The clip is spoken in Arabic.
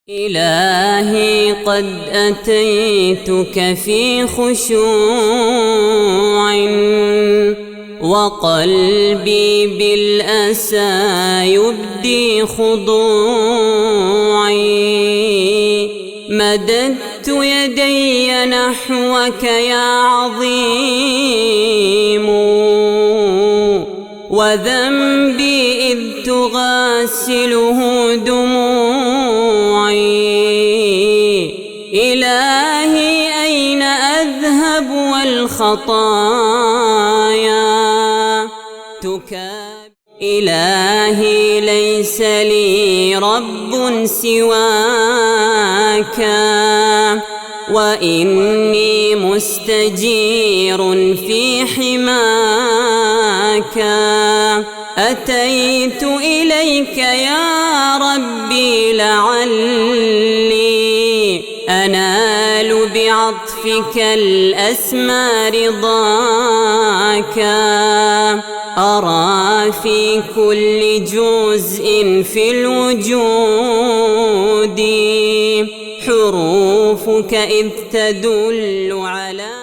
إلهي قد أتيتك في خشوع وقلبي بالأسى يبدي خضوعي، مددت يدي نحوك يا عظيم، وذنبي إذ تغاسله دموعي. إلهي أين أذهب والخطايا تكاب؟ إلهي ليس لي رب سواك، وإني مستجير في حماك. أتيت إليك يا ربي لعلي أنال بعطفك الأسمى رضاك. أرى في كل جزء في الوجود حروفك إذ تدل على